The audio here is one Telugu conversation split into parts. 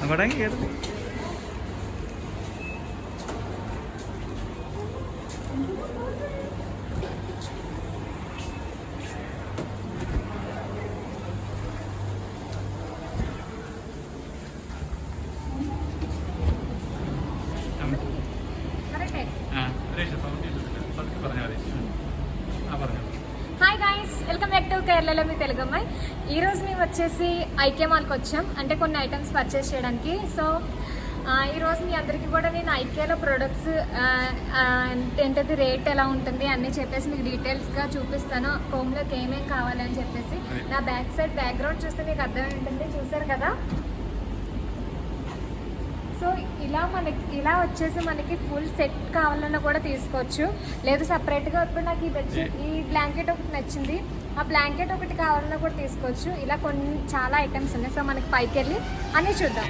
അങ്ങോട്ടെങ്കിൽ കേട്ടത് hi guys, welcome back to కేరళలో మీ తెలుగు అమ్మాయి. ఈరోజు మేము వచ్చేసి ఐకే మాల్కి వచ్చాం, అంటే కొన్ని ఐటమ్స్ పర్చేస్ చేయడానికి. సో ఈరోజు మీ అందరికీ కూడా నేను ఐకేలో ప్రొడక్ట్స్ ఏంటది రేట్ ఎలా ఉంటుంది అన్నీ చెప్పేసి మీకు డీటెయిల్స్గా చూపిస్తాను. హోమ్లోకి ఏమేమి కావాలని చెప్పేసి. నా బ్యాక్ సైడ్ బ్యాక్గ్రౌండ్ చూస్తే మీకు అర్థం ఉంటుంది, చూసారు కదా. సో ఇలా వచ్చేసి మనకి ఫుల్ సెట్ కావాలన్నా కూడా తీసుకోవచ్చు, లేదు సపరేట్గా. ఇప్పుడు నాకు ఈ బ్లాంకెట్ ఒకటి నచ్చింది, ఆ బ్లాంకెట్ ఒకటి కావాలన్నా కూడా తీసుకోవచ్చు. ఇలా చాలా ఐటమ్స్ ఉన్నాయి. సో మనకి పైకి వెళ్ళి అన్నీ చూద్దాం.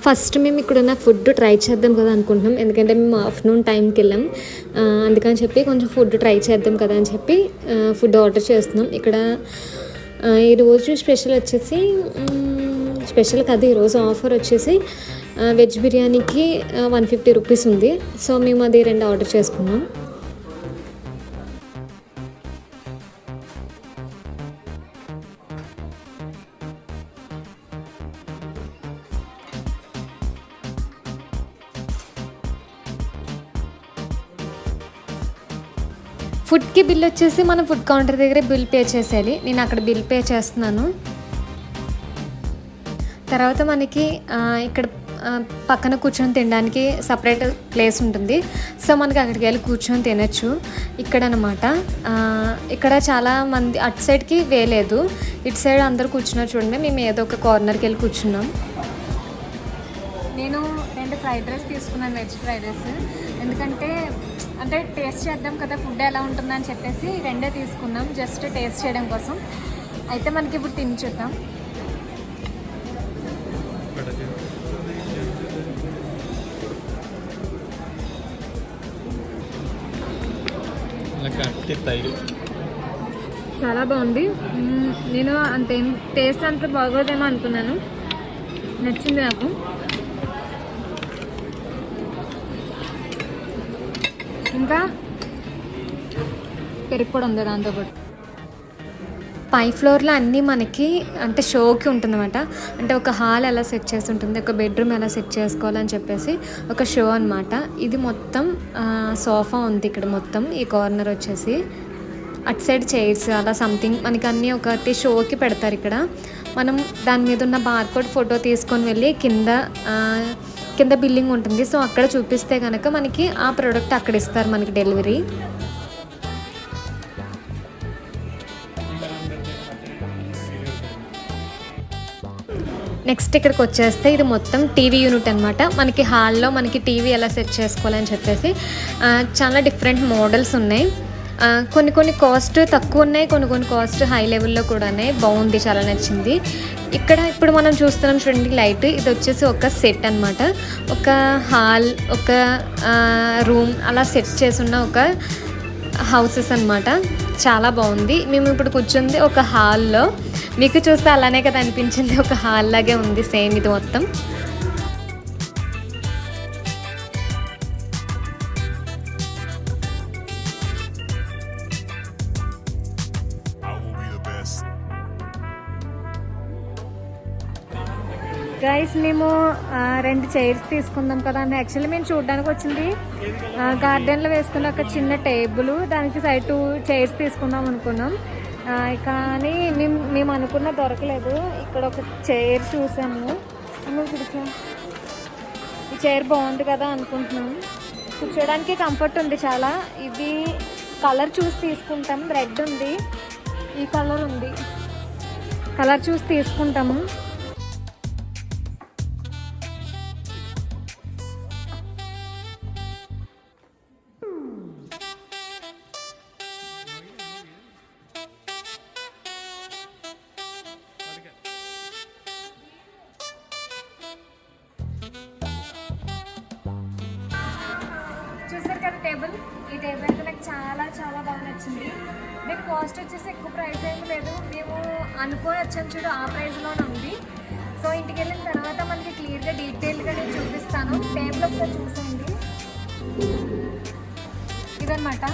ఫస్ట్ మేము ఇక్కడున్న ఫుడ్ ట్రై చేద్దాం కదా అనుకుంటున్నాం, ఎందుకంటే మేము ఆఫ్టర్నూన్ టైంకి వెళ్ళాం. అందుకని చెప్పి కొంచెం ఫుడ్ ట్రై చేద్దాం కదా అని చెప్పి ఫుడ్ ఆర్డర్ చేస్తున్నాం. ఇక్కడ ఈరోజు స్పెషల్ వచ్చేసి, స్పెషల్ కాదు, ఈరోజు ఆఫర్ వచ్చేసి వెజ్ బిర్యానీకి 150 రూపీస్ ఉంది. సో మేము అది 2 ఆర్డర్ చేసుకున్నాం. ఫుడ్కి బిల్ వచ్చేసి మనం ఫుడ్ కౌంటర్ దగ్గరే బిల్ పే చేసేయాలి. నేను అక్కడ బిల్ పే చేస్తున్నాను. తర్వాత మనకి ఇక్కడ పక్కన కూర్చొని తినడానికి సపరేట్ ప్లేస్ ఉంటుంది. సో మనకి అక్కడికి వెళ్ళి కూర్చొని తినచ్చు. ఇక్కడ అనమాట, ఇక్కడ చాలా మంది అటు సైడ్కి వేయలేదు, ఇటు సైడ్ అందరు కూర్చున్నారు చూడండి. మేము ఏదో ఒక కార్నర్కి వెళ్ళి కూర్చున్నాం. నేను 2 ఫ్రైడ్ రైస్ తీసుకున్నాను, వెజ్ ఫ్రైడ్ రైస్. ఎందుకంటే టేస్ట్ చేద్దాం కదా ఫుడ్ ఎలా ఉంటుందని చెప్పేసి 2 తీసుకున్నాం, జస్ట్ టేస్ట్ చేయడం కోసం. అయితే మనకి ఇప్పుడు తిని చూద్దాం. చాలా బాగుంది. నేను అంతేం టేస్ట్ అంత బాగోదేమో అనుకున్నాను, నచ్చింది నాకు. ఇంకా పెరుగు కూడా ఉంది దాంతోపాటు. పై ఫ్లోర్లో అన్నీ మనకి అంటే షోకి ఉంటుందన్నమాట. అంటే ఒక హాల్ ఎలా సెట్ చేసి ఉంటుంది, ఒక బెడ్రూమ్ ఎలా సెట్ చేసుకోవాలని చెప్పేసి ఒక షో అనమాట. ఇది మొత్తం సోఫా ఉంది ఇక్కడ మొత్తం. ఈ కార్నర్ వచ్చేసి అటు సైడ్ చైర్స్ అలా సంథింగ్ మనకి అన్నీ ఒకటి షోకి పెడతారు. ఇక్కడ మనం దాని మీద ఉన్న బార్కోడ్ ఫోటో తీసుకొని వెళ్ళి కింద బిల్లింగ్ ఉంటుంది. సో అక్కడ చూపిస్తే కనుక మనకి ఆ ప్రోడక్ట్ అక్కడ ఇస్తారు మనకి డెలివరీ. నెక్స్ట్ ఇక్కడికి వచ్చేస్తే ఇది మొత్తం టీవీ యూనిట్ అనమాట. మనకి హాల్లో మనకి టీవీ ఎలా సెట్ చేసుకోవాలని చెప్పేసి చాలా డిఫరెంట్ మోడల్స్ ఉన్నాయి. కొన్ని కాస్ట్ తక్కువ ఉన్నాయి, కొన్ని కాస్ట్ హై లెవెల్లో కూడా ఉన్నాయి. బాగుంది, చాలా నచ్చింది. ఇక్కడ ఇప్పుడు మనం చూస్తున్నాం చూడండి లైట్, ఇది వచ్చేసి ఒక సెట్ అనమాట. ఒక హాల్, ఒక రూమ్ అలా సెట్ చేసున్న ఒక హౌసెస్ అనమాట. చాలా బాగుంది. మేము ఇప్పుడు కూర్చుంది ఒక హాల్లో. మీకు చూస్తే అలానే కదా అనిపించింది, ఒక హాల్ లాగే ఉంది సేమ్ ఇది మొత్తం. గైస్ మేము 2 చైర్స్ తీసుకుందాం కదా అని యాక్చువల్లీ మేము చూడడానికి వచ్చింది గార్డెన్లో వేసుకున్న ఒక చిన్న టేబుల్, దానికి సైడ్ 2 చైర్స్ తీసుకుందాం అనుకున్నాం. కానీ మేము అనుకున్న దొరకలేదు. ఇక్కడ ఒక చైర్ చూసాము, ఈ చైర్ బాగుంది కదా అనుకుంటున్నాం. కూర్చోడానికి కంఫర్ట్ ఉంది చాలా. ఇది కలర్ చూసి తీసుకుంటాం. రెడ్ ఉంది, ఈ కలర్ ఉంది, కలర్ చూసి తీసుకుంటాము. చూసారు కదా టేబుల్, ఈ టేబుల్ అయితే నాకు చాలా చాలా బాగా నచ్చింది. దీని కాస్ట్ వచ్చేసి ఎక్కువ ప్రైస్ ఏమి లేదు. మేము అనుకొని వచ్చాము చూడు, ఆ ప్రైస్లోనే ఉంది. సో ఇంటికి వెళ్ళిన తర్వాత మనకి క్లియర్గా డీటెయిల్గా నేను చూపిస్తాను. టేబుల్ ఒకసారి చూసేయండి, ఇదనమాట.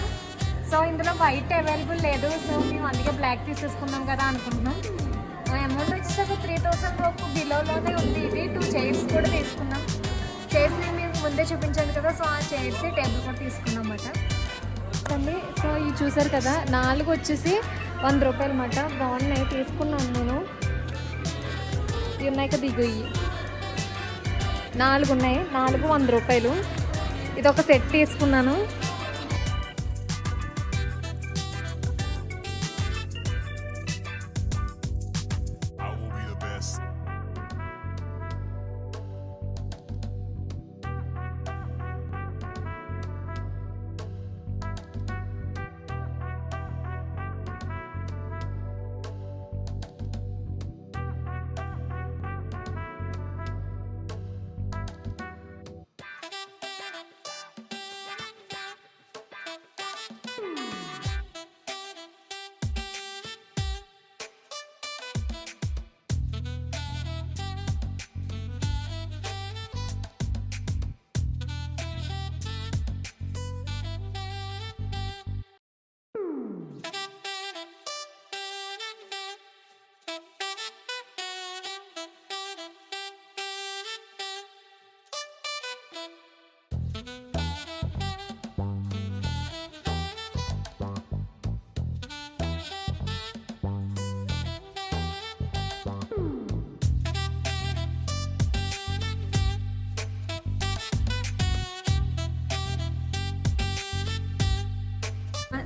సో ఇందులో వైట్ అవైలబుల్ లేదు, సో మేము అందుకే బ్లాక్ తీసేసుకున్నాం కదా అనుకుంటున్నాం. అమౌంట్ వచ్చేసి ఒక 3000 వరకు బిలోలోనే ఉంది. ఇది 2 చైర్స్ కూడా తీసుకున్నాం. చైర్స్ మేము ముందే చూపించాను కదా, సో ఆ చైర్స్ టేబుల్ కూడా తీసుకున్నాం అన్నమాట. సో ఇవి చూసారు కదా, 4 వచ్చేసి 100 రూపాయలు అన్నమాట. బాగున్నాయి, తీసుకున్నాను నేను. ఇవి ఉన్నాయి కదా, ఇగో ఇవి 4 ఉన్నాయి, 4 100 రూపాయలు. ఇది ఒక సెట్ తీసుకున్నాను.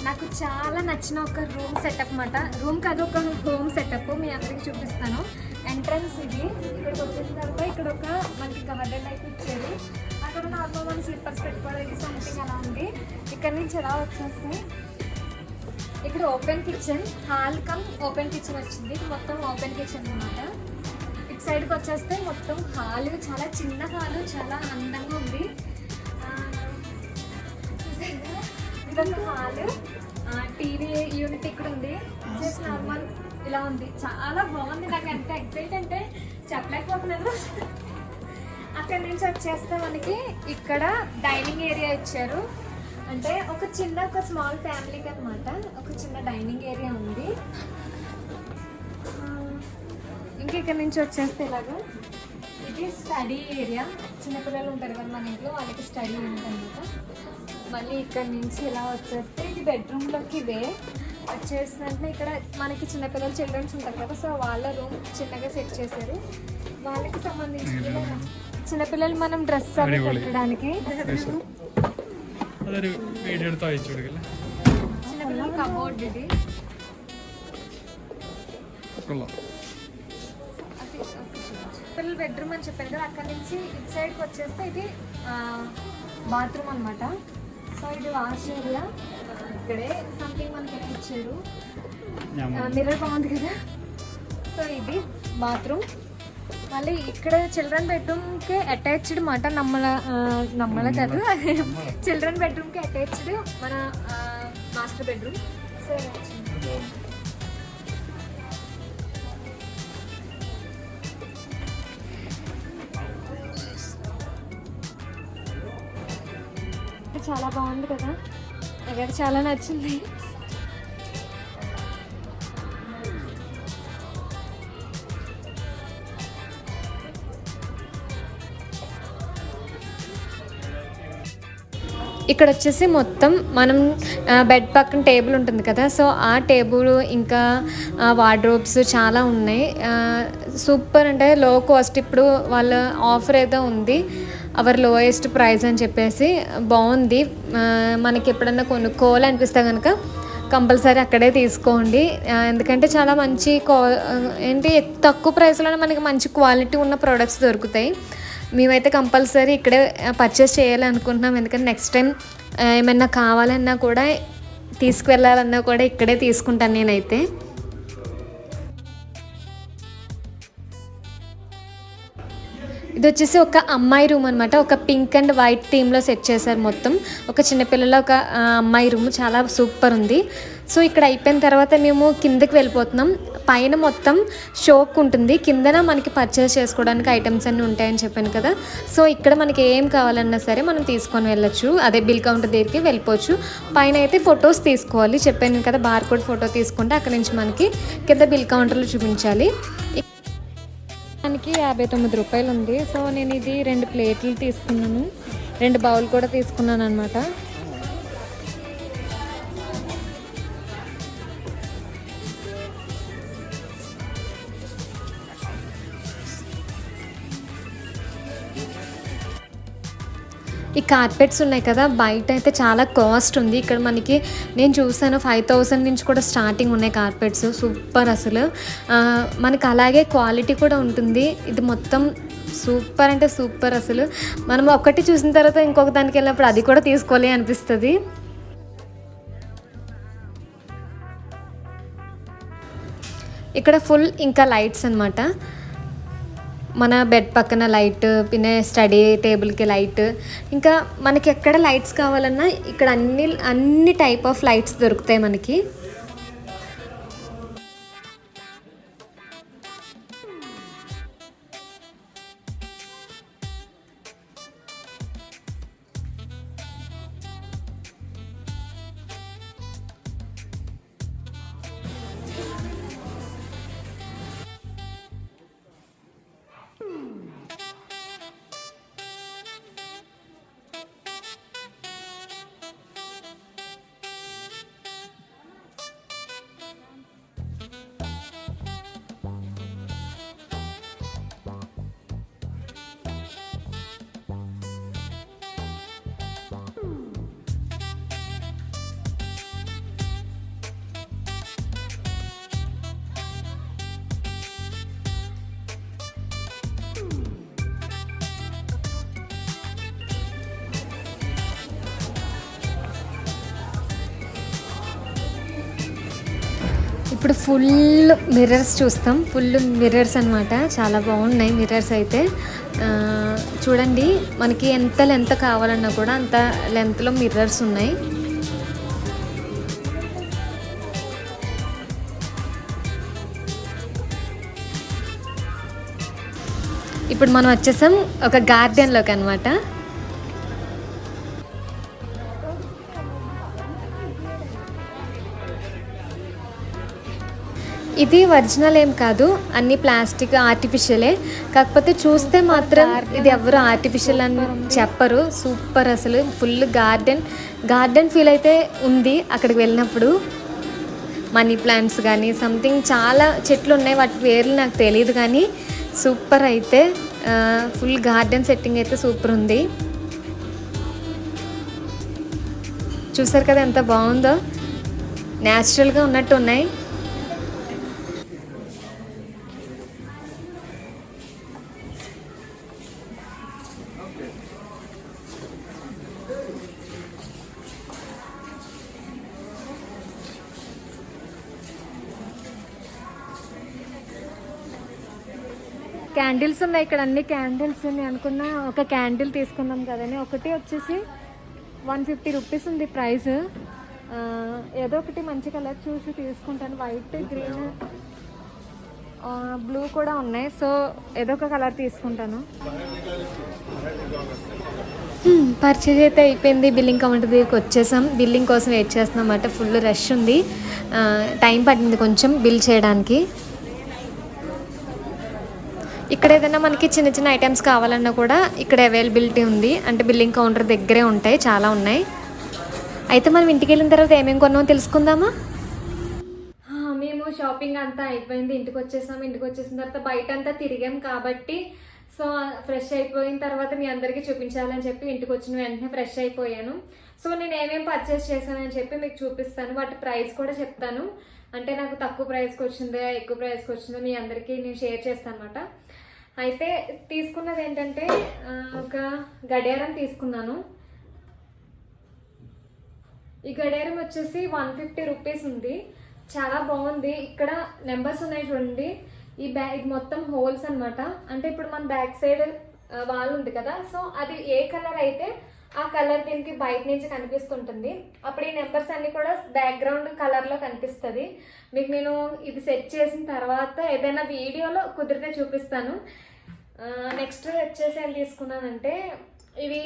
నాకు చాలా నచ్చిన ఒక రూమ్ సెటప్ అన్నమాట. రూమ్ కాదు, ఒక హోమ్ సెటప్ మీ అందరికి చూపిస్తాను. ఎంట్రన్స్ ఇది. ఇక్కడికి వచ్చిన తర్వాత ఇక్కడ ఒక మనకి గార్డెన్ టైప్ ఇచ్చారు. అక్కడ నార్మల్ మన స్లిప్పర్స్ పెట్టుకోవడానికి సంథింగ్ అలా ఉంది. ఇక్కడ నుంచి ఎలా వచ్చేస్తే ఇక్కడ open kitchen, hall come open kitchen వచ్చింది. మొత్తం ఓపెన్ కిచెన్ అన్నమాట. ఇటు సైడ్కి వచ్చేస్తే మొత్తం హాల్, చాలా చిన్న హాల్, చాలా అందంగా ఉంది. ఇదొక హాల్, టీవీ యూనిట్ ఇక్కడ ఉంది. జస్ట్ నార్మల్ ఇలా ఉంది, చాలా బాగుంది. నాకు ఎంత ఎక్సైట్ అంటే చెప్పలేకపోతున్నాను. అక్కడి నుంచి వచ్చేస్తే మనకి ఇక్కడ డైనింగ్ ఏరియా ఇచ్చారు. అంటే ఒక స్మాల్ ఫ్యామిలీకి అనమాట ఒక చిన్న డైనింగ్ ఏరియా ఉంది. ఇంకా ఇక్కడ నుంచి వచ్చేస్తే ఇలాగా ఇది స్టడీ ఏరియా. చిన్నపిల్లలు ఉంటారు కదా మన ఇంట్లో, వాళ్ళకి స్టడీ ఉందన్నమాట. మళ్ళీ ఇక్కడ నుంచి ఇలా వచ్చేస్తే ఇది బెడ్రూమ్లోకి ఇవే వచ్చేసినట్టు. ఇక్కడ మనకి చిన్నపిల్లలు చిల్డ్రన్స్ ఉంటారు కదా, సో వాళ్ళ రూమ్ చిన్నగా సెట్ చేశారు. వాళ్ళకి సంబంధించిన చిన్నపిల్లలు మనం డ్రెస్ అవి పెట్టడానికి చిన్నపిల్లలు కబోర్డ్ ఇది. పిల్లల బెడ్రూమ్ అని చెప్పారు కదా, అక్కడ నుంచి ఇటు సైడ్కి వచ్చేస్తే ఇది బాత్రూమ్ అనమాట. సో ఇది వాష్ ఏరియా. ఇక్కడే సంథింగ్ మనకి ఎక్కడ ఇచ్చారు, మిర్రర్ బాగుంది కదా. సో ఇది బాత్రూమ్. మళ్ళీ ఇక్కడ చిల్డ్రన్ బెడ్రూమ్కి అటాచ్డ్ మాట, నమ్మల కాదు, చిల్డ్రన్ బెడ్రూమ్కి అటాచ్డ్ మన మాస్టర్ బెడ్రూమ్. సో చాలా బాగుంది కదా, నాకు చాలా నచ్చింది. ఇక్కడ వచ్చేసి మొత్తం మనం బెడ్ పక్కన టేబుల్ ఉంటుంది కదా, సో ఆ టేబుల్ ఇంకా వార్డ్రోబ్స్ చాలా ఉన్నాయి. సూపర్ అంటే లో కాస్ట్. ఇప్పుడు వాళ్ళ ఆఫర్ ఏదో ఉంది, అవర్ లోయెస్ట్ ప్రైస్ అని చెప్పేసి బాగుంది. మనకి ఎప్పుడన్నా కొనుక్కోవాలనిపిస్తే కనుక కంపల్సరీ అక్కడే తీసుకోండి. ఎందుకంటే చాలా మంచి తక్కువ ప్రైస్లోనే మనకి మంచి క్వాలిటీ ఉన్న ప్రోడక్ట్స్ దొరుకుతాయి. మేమైతే కంపల్సరీ ఇక్కడే పర్చేస్ చేయాలి అనుకుంటున్నాం. ఎందుకంటే నెక్స్ట్ టైం ఏమైనా కావాలన్నా కూడా తీసుకువెళ్ళాలన్నా కూడా ఇక్కడే తీసుకుంటాను నేనైతే. ఇది వచ్చేసి ఒక అమ్మాయి రూమ్ అనమాట. ఒక పింక్ అండ్ వైట్ థీమ్లో సెట్ చేశారు మొత్తం. ఒక చిన్నపిల్లల ఒక అమ్మాయి రూమ్ చాలా సూపర్ ఉంది. సో ఇక్కడ అయిపోయిన తర్వాత మేము కిందకి వెళ్ళిపోతున్నాం. పైన మొత్తం షోక్ ఉంటుంది, కిందన మనకి పర్చేస్ చేసుకోవడానికి ఐటమ్స్ అన్నీ ఉంటాయని చెప్పాను కదా. సో ఇక్కడ మనకి ఏం కావాలన్నా సరే మనం తీసుకొని వెళ్ళొచ్చు. అదే బిల్ కౌంటర్ దగ్గరికి వెళ్ళిపోవచ్చు. పైన అయితే ఫొటోస్ తీసుకోవాలి, చెప్పాను కదా, బార్కోడ్ ఫోటో తీసుకుంటే అక్కడ నుంచి మనకి కింద బిల్ కౌంటర్లో చూపించాలి. దానికి 59 రూపాయలు ఉంది. సో నేను ఇది 2 ప్లేట్లు తీసుకున్నాను, 2 బౌల్ కూడా తీసుకున్నాను అనమాట. ఈ కార్పెట్స్ ఉన్నాయి కదా, బయట అయితే చాలా కాస్ట్ ఉంది. ఇక్కడ మనకి నేను చూసాను 5000 నుంచి కూడా స్టార్టింగ్ ఉన్నాయి కార్పెట్స్. సూపర్ అసలు. మనకి అలాగే క్వాలిటీ కూడా ఉంటుంది. ఇది మొత్తం సూపర్ అంటే సూపర్ అసలు. మనం ఒకటి చూసిన తర్వాత ఇంకొక దానికి వెళ్ళినప్పుడు అది కూడా తీసుకోవాలి అనిపిస్తుంది. ఇక్కడ ఫుల్ ఇంకా లైట్స్ అనమాట. మన బెడ్ పక్కన లైట్, പിന്നെ స్టడీ టేబుల్కి లైట్, ఇంకా మనకి ఎక్కడ లైట్స్ కావాలన్నా ఇక్కడ అన్ని టైప్ ఆఫ్ లైట్స్ దొరుకుతాయి మనకి. ఇప్పుడు ఫుల్ మిర్రర్స్ చూస్తాం. ఫుల్ మిర్రర్స్ అనమాట, చాలా బాగున్నాయి మిర్రర్స్ అయితే. చూడండి, మనకి ఎంత లెంత్ కావాలన్నా కూడా అంత లెంత్లో మిర్రర్స్ ఉన్నాయి. ఇప్పుడు మనం వచ్చేసాం ఒక గార్డెన్లోకి అనమాట. ఇది ఒరిజినల్ ఏం కాదు, అన్ని ప్లాస్టిక్ ఆర్టిఫిషియలే. కాకపోతే చూస్తే మాత్రం ఇది ఎవరు ఆర్టిఫిషియల్ అని చెప్పరు. సూపర్ అసలు. ఫుల్ గార్డెన్ ఫీల్ అయితే ఉంది అక్కడికి వెళ్ళినప్పుడు. మనీ ప్లాంట్స్ కానీ సంథింగ్ చాలా చెట్లు ఉన్నాయి, వాటి పేర్లు నాకు తెలియదు కానీ సూపర్ అయితే. ఫుల్ గార్డెన్ సెట్టింగ్ అయితే సూపర్ ఉంది. చూసారు కదా ఎంత బాగుందో, న్యాచురల్గా ఉన్నట్టు ఉన్నాయి. క్యాండిల్స్ ఉన్నాయి ఇక్కడ, అన్ని క్యాండిల్స్ ఉన్నాయి. అనుకున్నా ఒక క్యాండిల్ తీసుకుందాం కదని. ఒకటి వచ్చేసి 150 రూపీస్ ఉంది ప్రైస్. ఏదో ఒకటి మంచి కలర్ చూసి తీసుకుంటాను. వైట్, గ్రీన్, బ్లూ కూడా ఉన్నాయి. సో ఏదో ఒక కలర్ తీసుకుంటాను. పర్చేజ్ అయితే అయిపోయింది. బిల్లింగ్ కౌంటర్ దగ్గరికి వచ్చేసాం. బిల్లింగ్ కోసం వెయిట్ చేస్తున్నాం అన్నమాట. ఫుల్ రష్ ఉంది, టైం పట్టింది కొంచెం బిల్ చేయడానికి. ఇక్కడ ఏదైనా మనకి చిన్న ఐటమ్స్ కావాలన్నా కూడా ఇక్కడ అవైలబిలిటీ ఉంది. అంటే బిల్లింగ్ కౌంటర్ దగ్గరే ఉంటాయి, చాలా ఉన్నాయి. అయితే మనం ఇంటికి వెళ్ళిన తర్వాత ఏమేమి కొన్నామో తెలుసుకుందామా? మేము షాపింగ్ అంతా అయిపోయింది, ఇంటికి వచ్చేసిన తర్వాత బయట అంతా తిరిగాం కాబట్టి సో ఫ్రెష్ అయిపోయిన తర్వాత మీ అందరికీ చూపించాలని చెప్పి ఇంటికి వచ్చిన వెంటనే ఫ్రెష్ అయిపోయాను. సో నేను ఏమేమి పర్చేస్ చేశానని చెప్పి మీకు చూపిస్తాను, వాటి ప్రైస్ కూడా చెప్తాను. అంటే నాకు తక్కువ ప్రైస్కి వచ్చిందో ఎక్కువ ప్రైస్కి వచ్చిందో మీ అందరికీ నేను షేర్ చేస్తాను అనమాట. అయితే తీసుకున్నది ఏంటంటే ఒక గడియారం తీసుకున్నాను. ఈ గడియారం వచ్చేసి 150 రూపీస్ ఉంది, చాలా బాగుంది. ఇక్కడ నెంబర్స్ ఉన్నాయి చూడండి. ఇది మొత్తం హోల్స్ అన్నమాట. అంటే ఇప్పుడు మన బ్యాక్ సైడ్ వాల్ ఉంది కదా, సో అది ఏ కలర్ అయితే ఆ కలర్ దీనికి బయట నుంచి కనిపిస్తుంటుంది. అప్పుడు ఈ నెంబర్స్ అన్ని కూడా బ్యాక్గ్రౌండ్ కలర్లో కనిపిస్తుంది. మీకు నేను ఇది సెట్ చేసిన తర్వాత ఏదైనా వీడియోలో కుదిరితే చూపిస్తాను. నెక్స్ట్ వచ్చేసి ఏం తీసుకున్నానంటే, ఇవి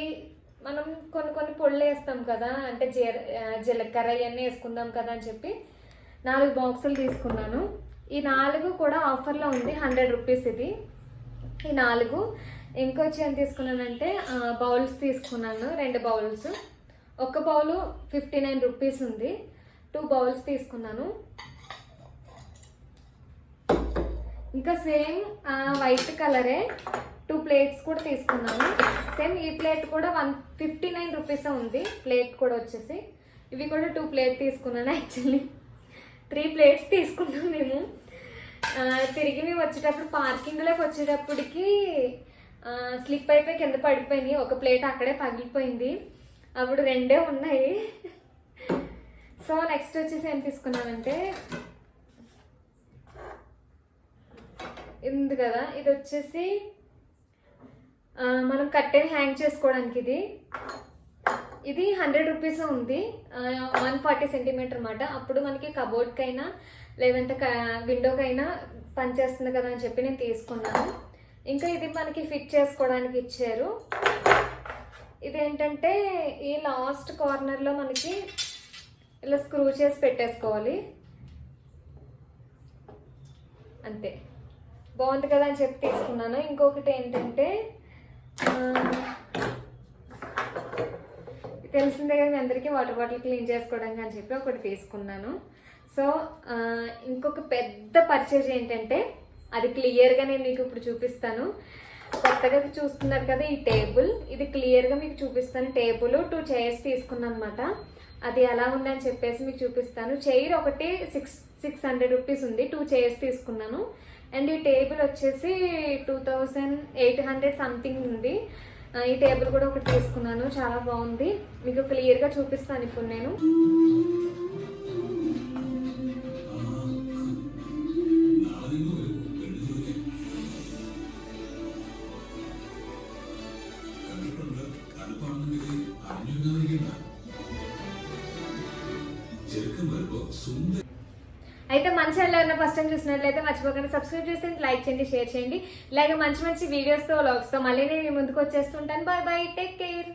మనం కొన్ని పొళ్ళు వేస్తాం కదా, అంటే జీలకర్ర ఇవన్నీ వేసుకుందాం కదా అని చెప్పి 4 బాక్సులు తీసుకున్నాను. ఈ 4 కూడా ఆఫర్లో ఉంది, 100 రూపీస్ ఇది ఈ 4. ఇంకొచ్చి ఏం తీసుకున్నానంటే బౌల్స్ తీసుకున్నాను, 2 బౌల్స్. ఒక బౌలు 59 రూపీస్ ఉంది, 2 బౌల్స్ తీసుకున్నాను. ఇంకా సేమ్ వైట్ కలరే 2 ప్లేట్స్ కూడా తీసుకున్నాను. సేమ్ ఈ ప్లేట్ కూడా 159 రూపీస్ ఉంది, ప్లేట్ కూడా వచ్చేసి. ఇవి కూడా 2 ప్లేట్ తీసుకున్నాను. యాక్చువల్లీ 3 ప్లేట్స్ తీసుకున్నాం మేము. తిరిగి మేము వచ్చేటప్పుడు పార్కింగ్లోకి వచ్చేటప్పటికి స్లిప్ అయిపోయి కింద పడిపోయింది. ఒక ప్లేట్ అక్కడే పగిలిపోయింది, అప్పుడు 2 ఉన్నాయి. సో నెక్స్ట్ వచ్చేసి ఏం తీసుకున్నానంటే ఉంది కదా, ఇది వచ్చేసి మనం కట్టెని హ్యాంగ్ చేసుకోవడానికి. ఇది 100 రూపీస్ ఉంది, 140 సెంటీమీటర్ అన్నమాట. అప్పుడు మనకి కబోర్డ్కైనా లేదంటే విండోకైనా పనిచేస్తుంది కదా అని చెప్పి నేను తీసుకున్నాను. ఇంకా ఇది మనకి ఫిట్ చేసుకోవడానికి ఇచ్చారు. ఇదేంటంటే ఈ లాస్ట్ కార్నర్లో మనకి ఇలా స్క్రూ చేసి పెట్టేసుకోవాలి, అంతే. బాగుంది కదా అని చెప్పి తీసుకున్నాను. ఇంకొకటి ఏంటంటే తెలిసిందే కదా మీ అందరికీ, వాటర్ బాటిల్ క్లీన్ చేసుకోవడానికి అని చెప్పి ఒకటి తీసుకున్నాను. సో ఇంకొక పెద్ద పర్చేజ్ ఏంటంటే అది క్లియర్గా నేను మీకు ఇప్పుడు చూపిస్తాను. కొత్తగా చూస్తున్నారు కదా ఈ టేబుల్, ఇది క్లియర్గా మీకు చూపిస్తాను. టేబుల్ 2 చైర్స్ తీసుకున్నాను అనమాట. అది ఎలా ఉందని చెప్పేసి మీకు చూపిస్తాను. చైర్ ఒకటి 600 రూపీస్ ఉంది, 2 చైర్స్ తీసుకున్నాను. అండ్ ఈ టేబుల్ వచ్చేసి 2800 సంథింగ్ ఉంది. ఈ టేబుల్ కూడా ఒకటి తీసుకున్నాను, చాలా బాగుంది. మీకు క్లియర్గా చూపిస్తాను ఇప్పుడు నేను. అయితే మన ఛానల్ ఎవరైనా ఫస్ట్ టైం చూసినట్లయితే మర్చిపోకుండా సబ్స్క్రైబ్ చేసి లైక్ చేయండి, షేర్ చేయండి. ఇలాగే మంచి మంచి వీడియోస్తో వ్లాగ్స్తో మళ్ళీ నేను మీ ముందుకు వచ్చేస్తుంటాను. Bye bye, take care.